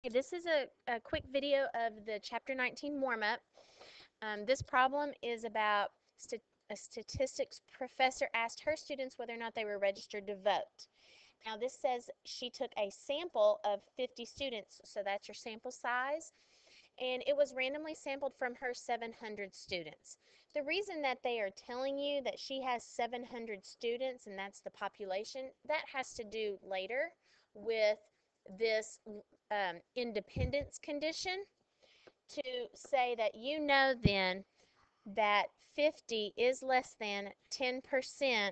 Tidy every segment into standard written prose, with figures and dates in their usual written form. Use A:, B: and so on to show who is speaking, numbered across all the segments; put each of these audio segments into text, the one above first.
A: This is a quick video of the Chapter 19 warm-up. This problem is about a statistics professor asked her students whether or not they were registered to vote. Now this says she took a sample of 50 students, so that's your sample size, and it was randomly sampled from her 700 students. The reason that they are telling you that she has 700 students and that's the population, that has to do later with this independence condition to say that you know then that 50 is less than 10%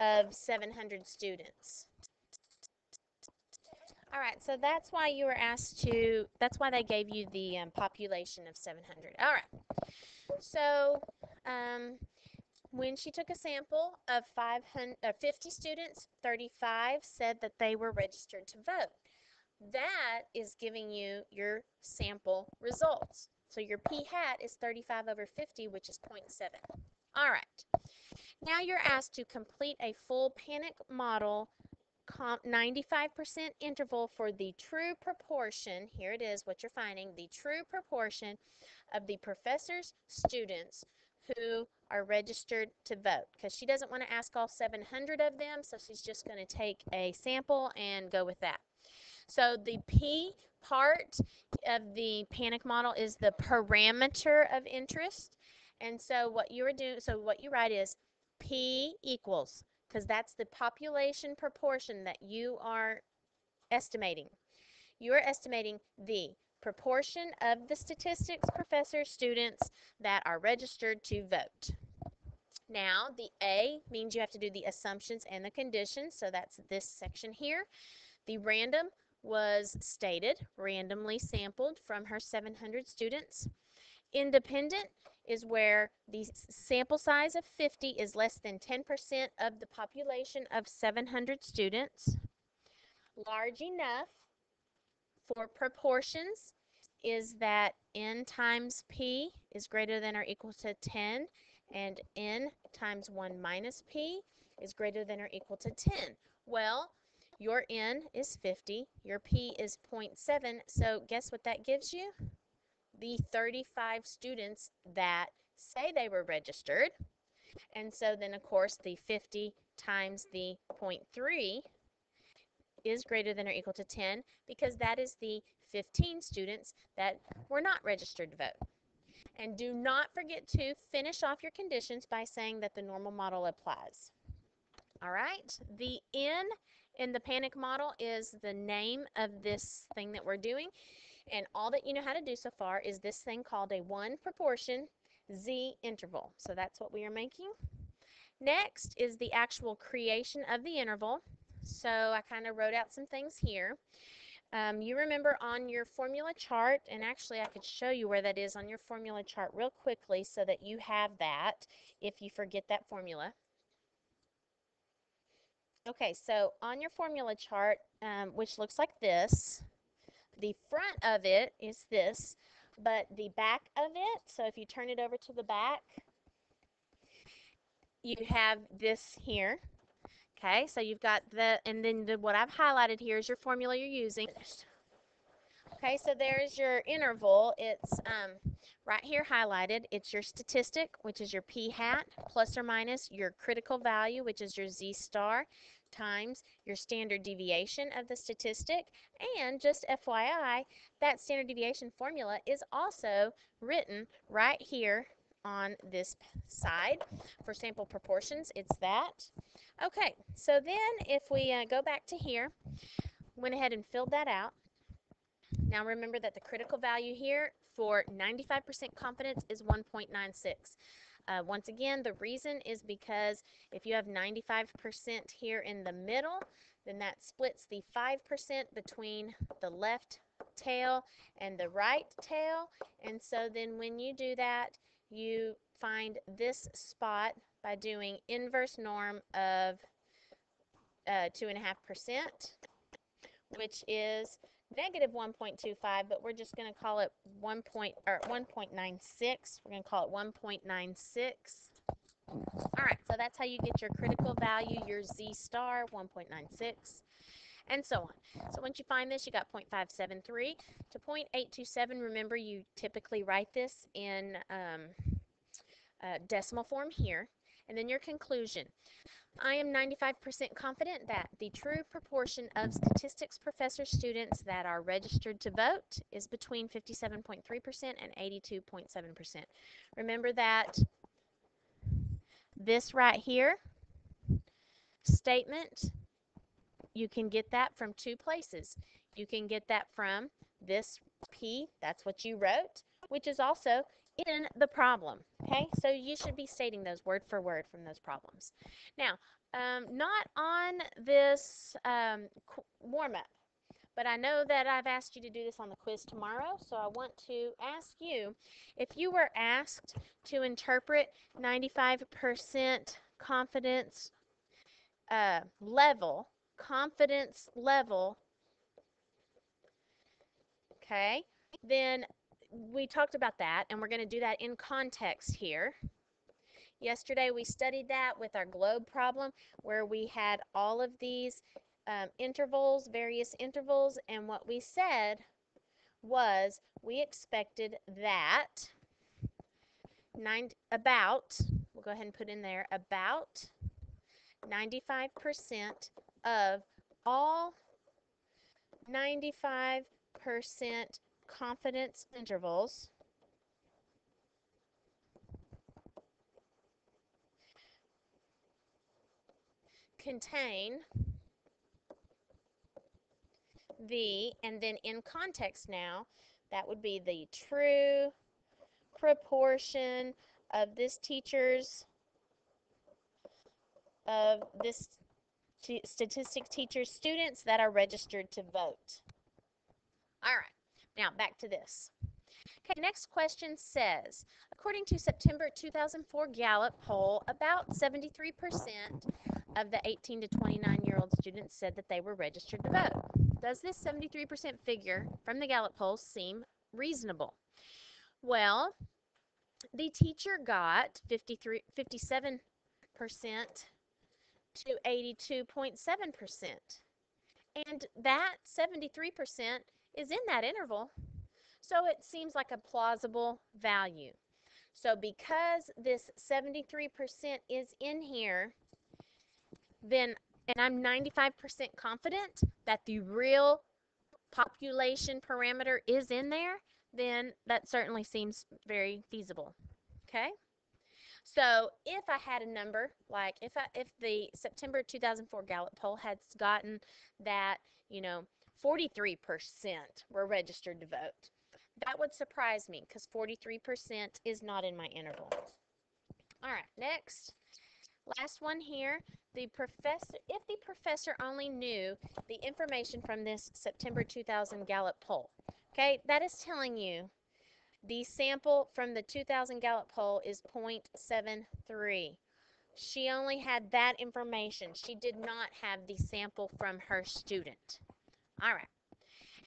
A: of 700 students. All right, so that's why you were asked to, that's why they gave you the population of 700. All right, so um, when she took a sample of 50 students, 35 said that they were registered to vote. That is giving you your sample results. So your p hat is 35 over 50, which is 0.7. All right. Now you're asked to complete a full panic model 95% interval for the true proportion. Here it is, what you're finding, the true proportion of the professor's students who are registered to vote, because she doesn't want to ask all 700 of them, so she's just going to take a sample and go with that. So the P part of the panic model is the parameter of interest. And so what you are doing, so what you write is P equals, because that's the population proportion that you are estimating. You are estimating the proportion of the statistics professor students that are registered to vote. Now, the A means you have to do the assumptions and the conditions, so that's this section here. The random was stated, randomly sampled from her 700 students. Independent is where the sample size of 50 is less than 10% of the population of 700 students. Large enough for proportions is that n times p is greater than or equal to 10, and n times 1 minus p is greater than or equal to 10. Well, your n is 50, your p is 0.7, so guess what that gives you? The 35 students that say they were registered. And so then, of course, the 50 times the 0.3 is greater than or equal to 10, because that is the 15 students that were not registered to vote. And do not forget to finish off your conditions by saying that the normal model applies. All right, the N in the panic model is the name of this thing that we're doing, and all that you know how to do so far is this thing called a 1 proportion Z interval. So that's what we are making. Next is the actual creation of the interval. So I kind of wrote out some things here. You remember on your formula chart, and actually I could show you where that is on your formula chart real quickly so that you have that if you forget that formula. Okay, so on your formula chart, which looks like this, the front of it is this, but the back of it, so if you turn it over to the back, you have this here. Okay, so you've got the, and then what I've highlighted here is your formula you're using. Okay, so there's your interval. It's right here highlighted. It's your statistic, which is your p hat, plus or minus your critical value, which is your z star, times your standard deviation of the statistic. And just FYI, that standard deviation formula is also written right here on this side for sample proportions. It's that. Okay, so then if we go back to here, went ahead and filled that out. Now remember that the critical value here for 95% confidence is 1.96. Once again, the reason is because if you have 95% here in the middle, then that splits the 5% between the left tail and the right tail. And so then when you do that, you find this spot by doing inverse norm of 2.5%, which is negative 1.25, but we're just going to call it 1.96. We're going to call it 1.96. All right, so that's how you get your critical value, your z star, 1.96. and so on. So once you find this, you got 0.573 to 0.827. Remember, you typically write this in decimal form here. And then your conclusion. I am 95% confident that the true proportion of statistics professor students that are registered to vote is between 57.3% and 82.7%. Remember that this right here statement, you can get that from two places. You can get that from this P, that's what you wrote, which is also in the problem. Okay, so you should be stating those word for word from those problems. Now, not on this warm-up, but I know that I've asked you to do this on the quiz tomorrow, so I want to ask you, if you were asked to interpret 95% confidence confidence level, okay, then we talked about that, and we're going to do that in context here. Yesterday we studied that with our globe problem, where we had all of these intervals, various intervals, and what we said was we expected that we'll go ahead and put in there, about 95% of all 95% confidence intervals contain and then in context now, that would be the true proportion of this statistics teacher's students that are registered to vote. All right, now back to this. Okay, next question says, according to September 2004 Gallup poll, about 73% of the 18 to 29-year-old students said that they were registered to vote. Does this 73% figure from the Gallup poll seem reasonable? Well, the teacher got 57% to 82.7%. And that 73% is in that interval. So it seems like a plausible value. So because this 73% is in here, then, and I'm 95% confident that the real population parameter is in there, then that certainly seems very feasible. Okay? So if I had a number, like if the September 2004 Gallup poll had gotten that, 43% were registered to vote, that would surprise me because 43% is not in my interval. All right, next. Last one here. If the professor only knew the information from this September 2000 Gallup poll, okay, that is telling you the sample from the 2000 Gallup poll is 0.73. She only had that information. She did not have the sample from her student. All right.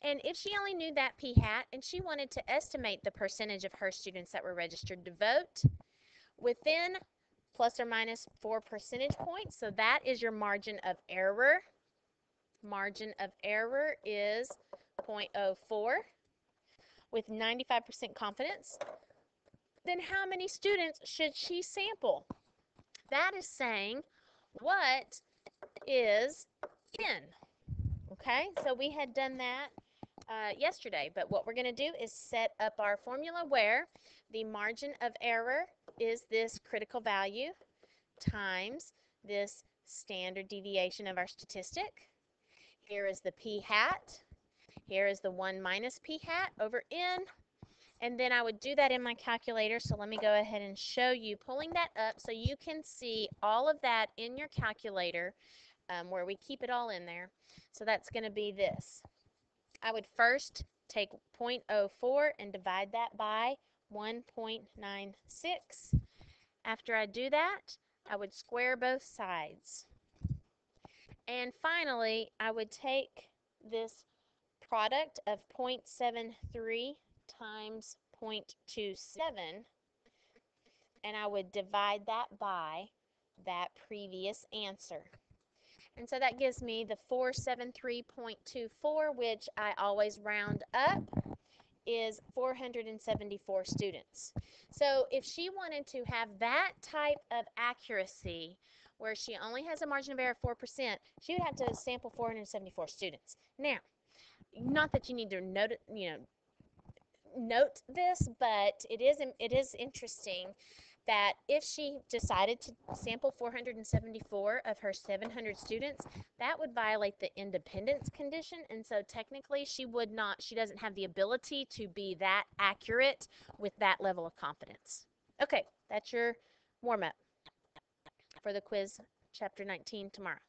A: And if she only knew that p-hat and she wanted to estimate the percentage of her students that were registered to vote within plus or minus 4 percentage points, so that is your margin of error. Margin of error is 0.04 with 95% confidence. Then how many students should she sample? That is saying what is in. Okay, so we had done that yesterday, but what we're going to do is set up our formula where the margin of error is this critical value times this standard deviation of our statistic. Here is the p-hat. Here is the 1 minus p-hat over n. And then I would do that in my calculator. So let me go ahead and show you pulling that up so you can see all of that in your calculator where we keep it all in there. So that's going to be this. I would first take 0.04 and divide that by 1.96. After I do that, I would square both sides. And finally, I would take this product of 0.73 times 0.27, and I would divide that by that previous answer. And so that gives me the 473.24, which I always round up, is 474 students. So if she wanted to have that type of accuracy where she only has a margin of error of 4%, she would have to sample 474 students. Now, not that you need to note this, but it is interesting that if she decided to sample 474 of her 700 students, that would violate the independence condition, and so technically she doesn't have the ability to be that accurate with that level of confidence. Okay, that's your warm-up for the quiz chapter 19 tomorrow.